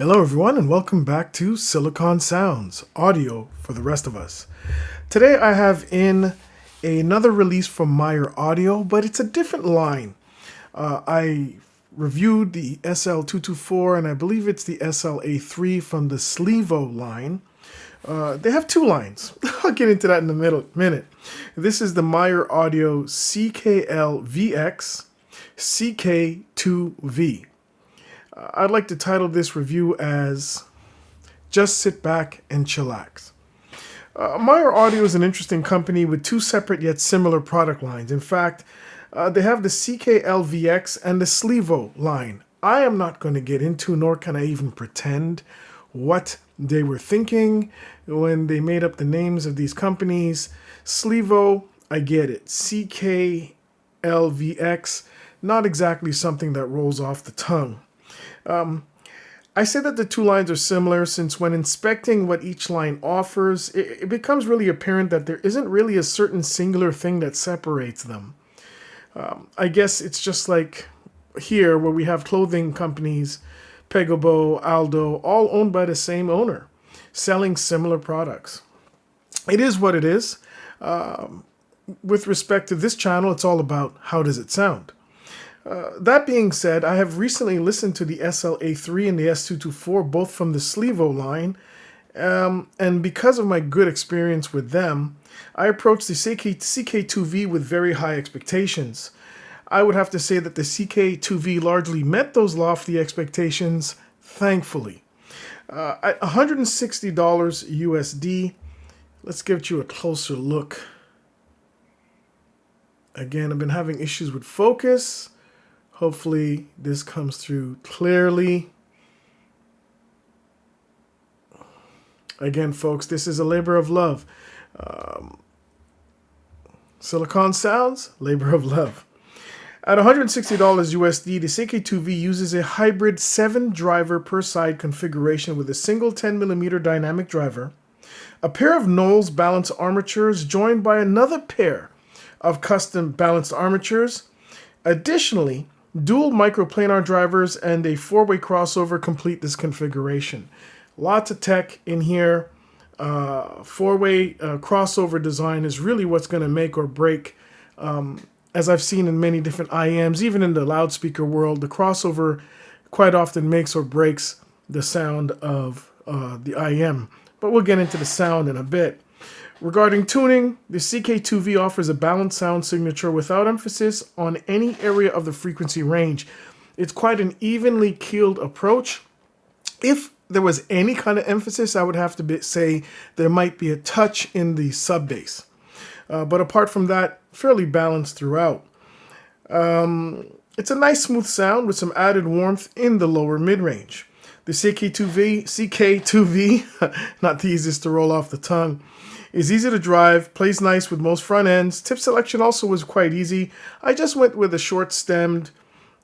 Hello everyone and welcome back to Silicon Sounds, audio for the rest of us. Today I have in another release from Meyer Audio, but it's a different line. I reviewed the SL224 and I believe it's the SLA3 from the Sliivo line. They have two lines. I'll get into that in a minute. This is the Meyer Audio CKLVX CK2V. I'd like to title this review as Just Sit Back and Chillax. Meyer Audio is an interesting company with two separate yet similar product lines. In fact, they have the CKLVX and the Sliivo line. I am not going to get into, nor can I even pretend, what they were thinking when they made up the names of these companies. Sliivo, I get it. CKLVX, not exactly something that rolls off the tongue. I say that the two lines are similar since when inspecting what each line offers, it becomes really apparent that there isn't really a certain singular thing that separates them. I guess it's just like here where we have clothing companies, Pegobo, Aldo, all owned by the same owner, selling similar products. It is what it is. With respect to this channel, it's all about how does it sound. That being said, I have recently listened to the SLA3 and the S224, both from the Sliivo line, and because of my good experience with them, I approached the CK2V with very high expectations. I would have to say that the CK2V largely met those lofty expectations, thankfully. At $160 USD, let's give you a closer look. Again, I've been having issues with focus. Hopefully this comes through clearly. Again, folks, this is a labor of love. Silicon Sounds, labor of love. At $160 USD, the CK2V uses a hybrid 7-driver per side configuration with a single 10mm dynamic driver, a pair of Knowles balanced armatures joined by another pair of custom balanced armatures. Additionally, dual micro-planar drivers and a 4-way crossover complete this configuration. Lots of tech in here. 4-way crossover design is really what's going to make or break. As I've seen in many different IMs, even in the loudspeaker world, the crossover quite often makes or breaks the sound of the IM. But we'll get into the sound in a bit. Regarding tuning, the CK2V offers a balanced sound signature without emphasis on any area of the frequency range. It's quite an evenly keeled approach. If there was any kind of emphasis, I would have to say there might be a touch in the sub-bass. But apart from that, fairly balanced throughout. It's a nice smooth sound with some added warmth in the lower mid-range. The CK2V, not the easiest to roll off the tongue, is easy to drive, plays nice with most front ends. Tip selection also was quite easy. I just went with a short-stemmed,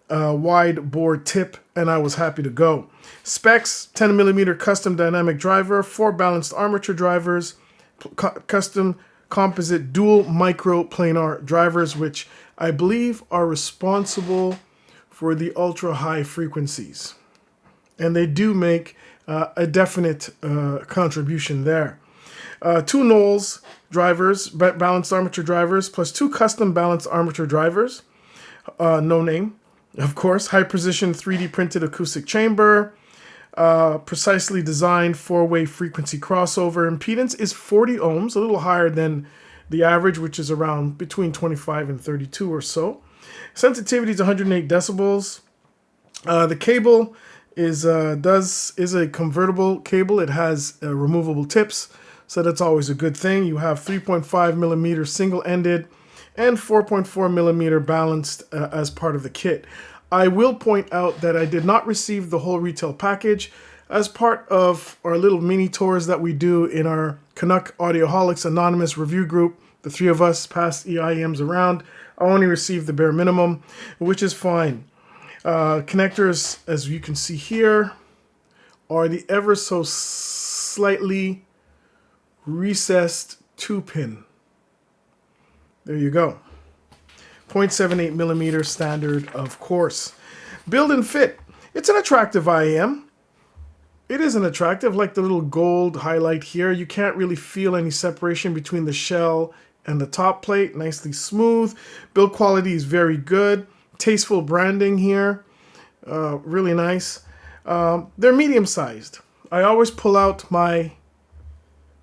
wide bore tip, and I was happy to go. Specs: 10mm custom dynamic driver, 4 balanced armature drivers, custom composite dual micro-planar drivers, which I believe are responsible for the ultra-high frequencies. And they do make a definite contribution there. 2 Knowles drivers, balanced armature drivers, plus 2 custom balanced armature drivers. No name, of course. High precision 3D printed acoustic chamber. Precisely designed 4-way frequency crossover. Impedance is 40 ohms, a little higher than the average, which is around between 25 and 32 or so. Sensitivity is 108 decibels. The cable is a convertible cable. It has removable tips. So that's always a good thing. You have 3.5mm single-ended and 4.4mm balanced as part of the kit. I will point out that I did not receive the whole retail package. As part of our little mini tours that we do in our Canuck Audioholics Anonymous review group, the 3 of us pass EIMs around, I only received the bare minimum, which is fine. Connectors, as you can see here, are the ever so slightly recessed 2-pin. There you go. 0.78mm standard, of course. Build and fit. It's an attractive IM. It isn't attractive, like the little gold highlight here. You can't really feel any separation between the shell and the top plate. Nicely smooth. Build quality is very good. Tasteful branding here. Really nice. They're medium-sized. I always pull out my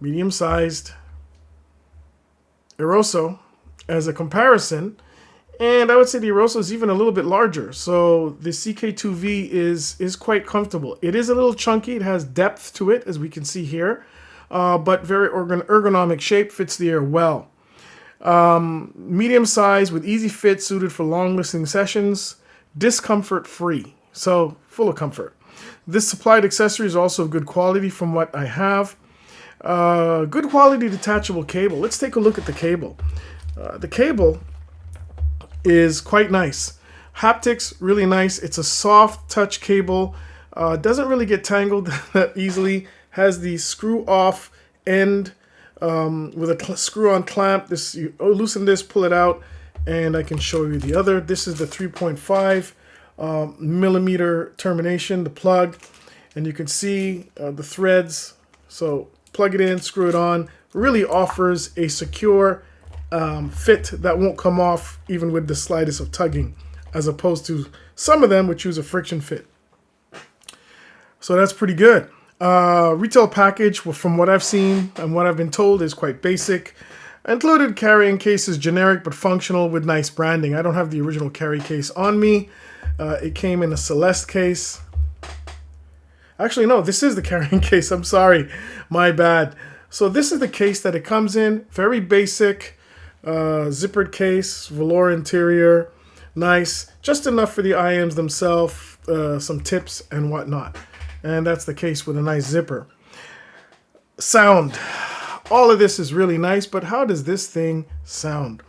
medium-sized Eroso as a comparison. And I would say the Eroso is even a little bit larger. So the CK2V is quite comfortable. It is a little chunky. It has depth to it, as we can see here. But very ergonomic shape, fits the air well. Medium size with easy fit, suited for long listening sessions. Discomfort free. So full of comfort. This supplied accessory is also of good quality from what I have. Good quality detachable cable. Let's take a look at the cable. The cable is quite nice. Haptics, really nice. It's a soft touch cable. Doesn't really get tangled that easily. Has the screw off end with a screw on clamp. This, you loosen this, pull it out, and I can show you the other. This is the 3.5 millimeter termination, the plug, and you can see the threads. So plug it in, screw it on. Really offers a secure fit that won't come off even with the slightest of tugging, as opposed to some of them which use a friction fit. So that's pretty good. Retail package, from what I've seen and what I've been told, is quite basic. Included carrying case is generic but functional with nice branding. I don't have the original carry case on me. It came in a Celeste case. Actually, no, this is the carrying case. I'm sorry. My bad. So this is the case that it comes in. Very basic. Zippered case, velour interior, nice, just enough for the IMs themselves, some tips and whatnot. And that's the case with a nice zipper. Sound. All of this is really nice, but how does this thing sound?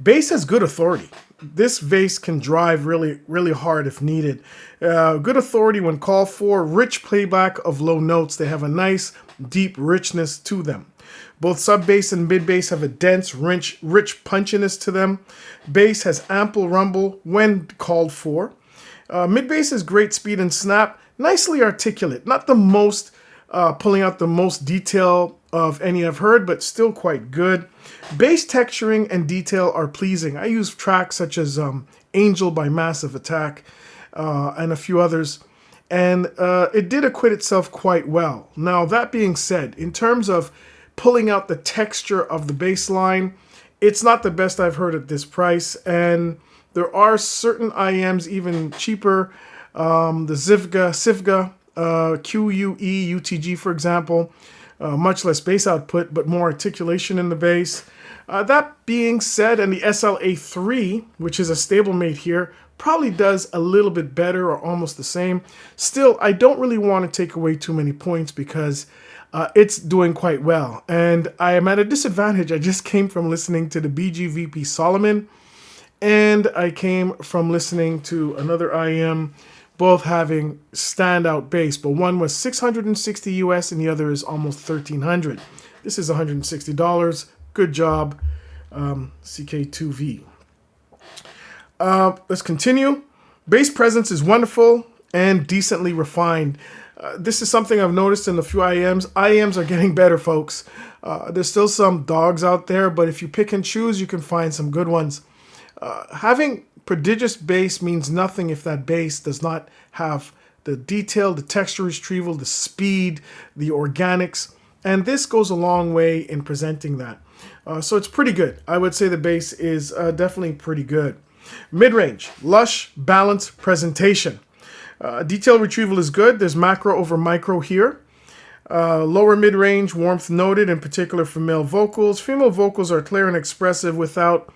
Bass has good authority. This bass can drive really, really hard if needed. Good authority when called for. Rich playback of low notes. They have a nice, deep richness to them. Both sub bass and mid bass have a dense, rich punchiness to them. Bass has ample rumble when called for. Mid bass is great speed and snap, nicely articulate. Not the most, pulling out the most detail of any I've heard, but still quite good. Bass texturing and detail are pleasing. I use tracks such as Angel by Massive Attack and a few others. And it did acquit itself quite well. Now, that being said, in terms of pulling out the texture of the bass line, it's not the best I've heard at this price. And there are certain IMs even cheaper. The Sivga QUE UTG, for example, much less bass output, but more articulation in the bass. That being said, and the SLA3, which is a stablemate here, probably does a little bit better or almost the same. Still, I don't really want to take away too many points because it's doing quite well. And I am at a disadvantage. I just came from listening to the BGVP Solomon, and I came from listening to another IM, both having standout bass, but one was 660 US and the other is almost 1,300. This is $160. Good job, CK2V. Let's continue. Bass presence is wonderful and decently refined. This is something I've noticed in a few IMs. IMs are getting better, folks. There's still some dogs out there, but if you pick and choose, you can find some good ones. Having prodigious bass means nothing if that bass does not have the detail, the texture retrieval, the speed, the organics, and this goes a long way in presenting that. So it's pretty good. I would say the bass is definitely pretty good. Mid-range, lush, balanced presentation. Detail retrieval is good. There's macro over micro here. Lower mid-range, warmth noted, in particular for male vocals. Female vocals are clear and expressive without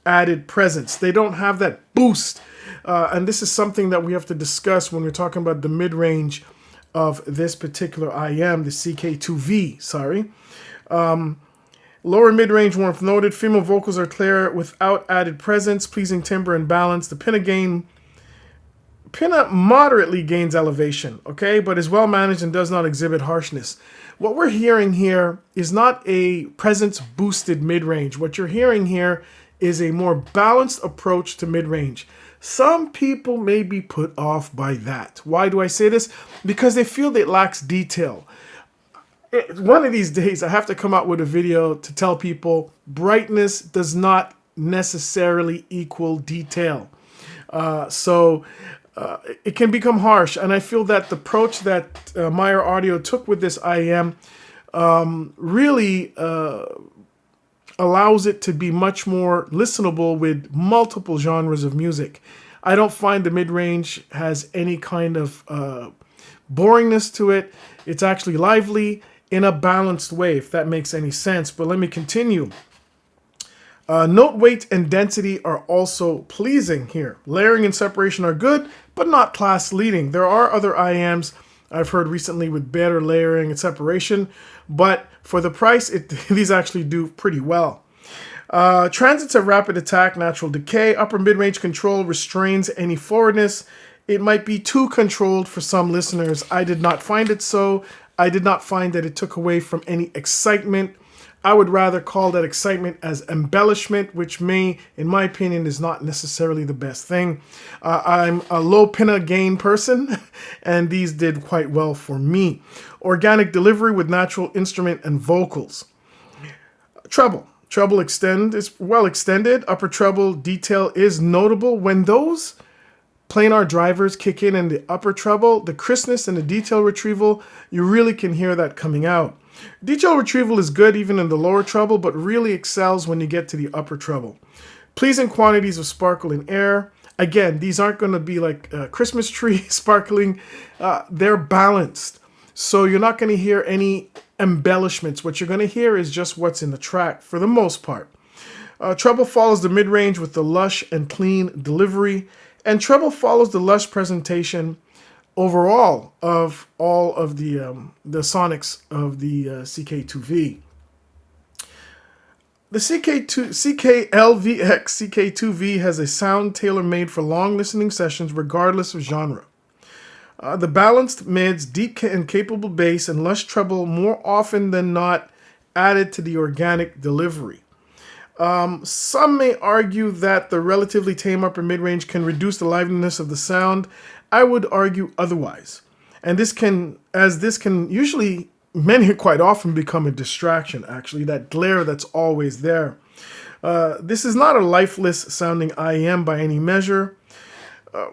added presence. They don't have that boost. And this is something that we have to discuss when we're talking about the mid-range of this particular IM, the CK2V, sorry. Lower mid-range, warmth noted. Female vocals are clear without added presence, pleasing timbre and balance. The pinna moderately gains elevation, okay, but is well managed and does not exhibit harshness. What we're hearing here is not a presence-boosted mid-range. What you're hearing here is a more balanced approach to mid-range. Some people may be put off by that. Why do I say this? Because they feel that it lacks detail. One of these days, I have to come out with a video to tell people brightness does not necessarily equal detail. So it can become harsh. And I feel that the approach that Meyer Audio took with this IEM really allows it to be much more listenable with multiple genres of music. I don't find the mid-range has any kind of boringness to it. It's actually lively in a balanced way, if that makes any sense. But let me continue. Note weight and density are also pleasing here. Layering and separation are good, but not class leading. There are other IEMs I've heard recently with better layering and separation, but for the price, these actually do pretty well. Transits have rapid attack, natural decay. Upper mid-range control restrains any forwardness. It might be too controlled for some listeners. I did not find it so. I did not find that it took away from any excitement. I would rather call that excitement as embellishment, which may, in my opinion, is not necessarily the best thing. I'm a low pinna gain person, and these did quite well for me. Organic delivery with natural instrument and vocals. Treble. Treble extend is well extended. Upper treble detail is notable. When those planar drivers kick in the upper treble, the crispness and the detail retrieval, you really can hear that coming out. Detail retrieval is good even in the lower treble, but really excels when you get to the upper treble. Pleasing quantities of sparkle in air. Again, these aren't going to be like a Christmas tree sparkling. They're balanced. So you're not going to hear any embellishments. What you're going to hear is just what's in the track for the most part. Treble follows the mid-range with the lush and clean delivery. And treble follows the lush presentation overall of all of the sonics of the CK2V. The CKLVX CK2V has a sound tailor-made for long listening sessions regardless of genre. The balanced mids, deep and capable bass, and lush treble more often than not added to the organic delivery. Some may argue that the relatively tame upper mid-range can reduce the liveliness of the sound. I would argue otherwise. And this can usually, quite often become a distraction, actually, that glare that's always there. This is not a lifeless sounding IEM by any measure.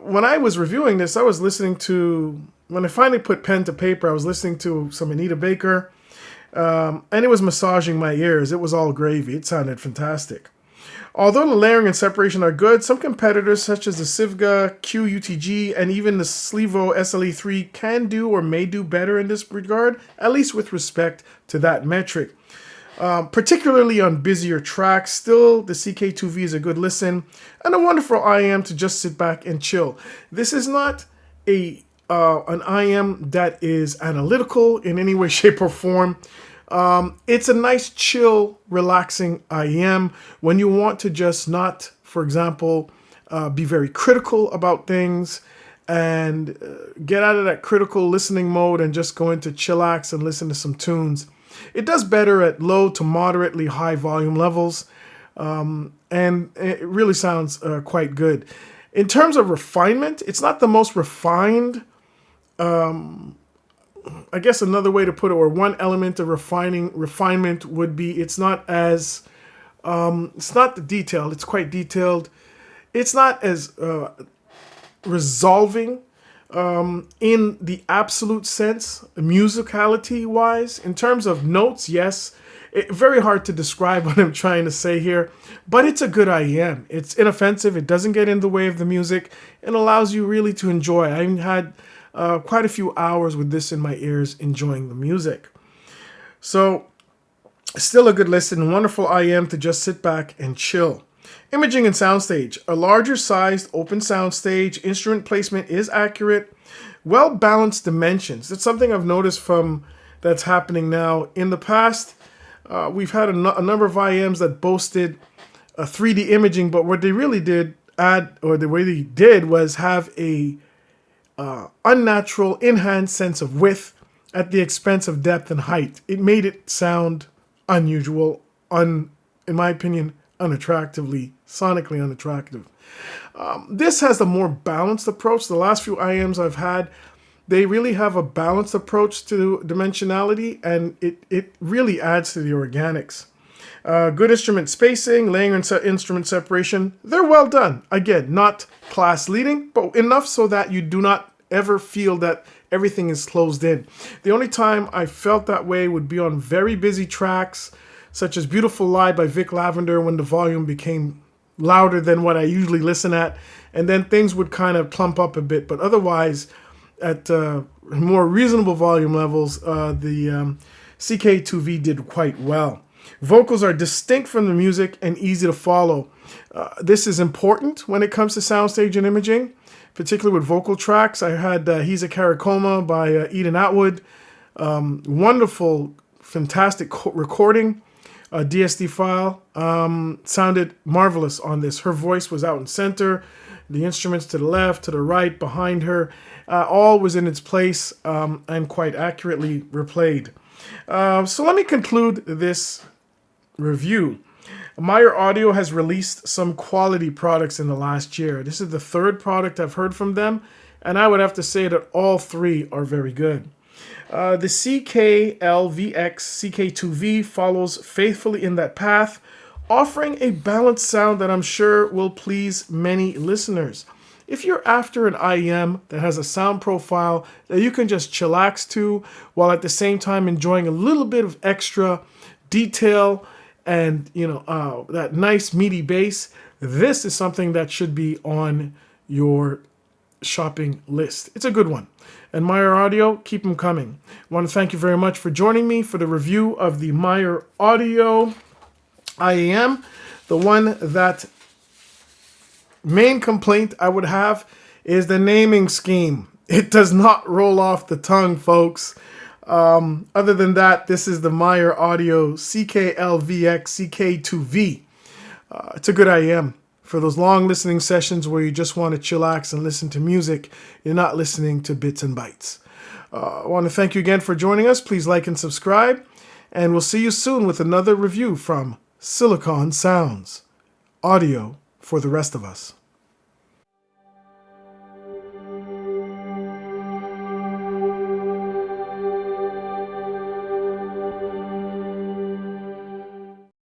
When I was reviewing this, I was listening to, when I finally put pen to paper, I was listening to some Anita Baker, and it was massaging my ears. It was all gravy. It sounded fantastic. Although the layering and separation are good, some competitors such as the Sivga, QUTG, and even the Sliivo SLA3 can do or may do better in this regard, at least with respect to that metric. Particularly on busier tracks, still the CK2V is a good listen and a wonderful IEM to just sit back and chill. This is not an IEM that is analytical in any way, shape, or form. It's a nice, chill, relaxing IEM when you want to just not, for example, be very critical about things and get out of that critical listening mode and just go into chillax and listen to some tunes. It does better at low to moderately high volume levels, and it really sounds quite good. In terms of refinement, it's not the most refined. I guess another way to put it, or one element of refinement would be it's not as, it's not the detailed, it's quite detailed. It's not as resolving in the absolute sense, musicality-wise. In terms of notes, yes, very hard to describe what I'm trying to say here, but it's a good IEM. It's inoffensive, it doesn't get in the way of the music, and allows you really to enjoy. I had quite a few hours with this in my ears enjoying the music. So, still a good listen, wonderful IEM to just sit back and chill. Imaging and soundstage. A larger sized open soundstage. Instrument placement is accurate. Well-balanced dimensions. That's something I've noticed that's happening now. In the past, we've had a number of IEMs that boasted 3D imaging, but what they really did the way they did was have a unnatural, enhanced sense of width at the expense of depth and height. It made it sound unusual, in my opinion, unattractively, sonically unattractive. This has a more balanced approach. The last few IMs I've had, they really have a balanced approach to dimensionality, and it really adds to the organics. Good instrument spacing, layering and instrument separation, they're well done. Again, not class leading, but enough so that you do not ever feel that everything is closed in. The only time I felt that way would be on very busy tracks, such as Beautiful Lie by Vic Lavender, when the volume became louder than what I usually listen at, and then things would kind of clump up a bit. But otherwise, at more reasonable volume levels, the CK2V did quite well. Vocals are distinct from the music and easy to follow. This is important when it comes to soundstage and imaging, particularly with vocal tracks. I had He's a Caracoma by Eden Atwood. Wonderful, fantastic recording. DSD file. Sounded marvelous on this. Her voice was out in center. The instruments to the left, to the right, behind her. All was in its place and quite accurately replayed. So let me conclude this review. Meyer Audio has released some quality products in the last year. This is the third product I've heard from them, and I would have to say that all three are very good. The CKLVX CK2V follows faithfully in that path, offering a balanced sound that I'm sure will please many listeners. If you're after an IEM that has a sound profile that you can just chillax to while at the same time enjoying a little bit of extra detail and that nice meaty bass, this is something that should be on your shopping list. It's a good one. And Meyer Audio, keep them coming. I want to thank you very much for joining me for the review of the Meyer Audio IEM. The one that main complaint I would have is the naming scheme. It does not roll off the tongue, folks. Other than that, this is the Meyer Audio CKLVX CK2V. It's a good IEM for those long listening sessions where you just want to chillax and listen to music. You're not listening to bits and bytes. I want to thank you again for joining us. Please like and subscribe, and we'll see you soon with another review from Silicon Sounds, audio for the rest of us.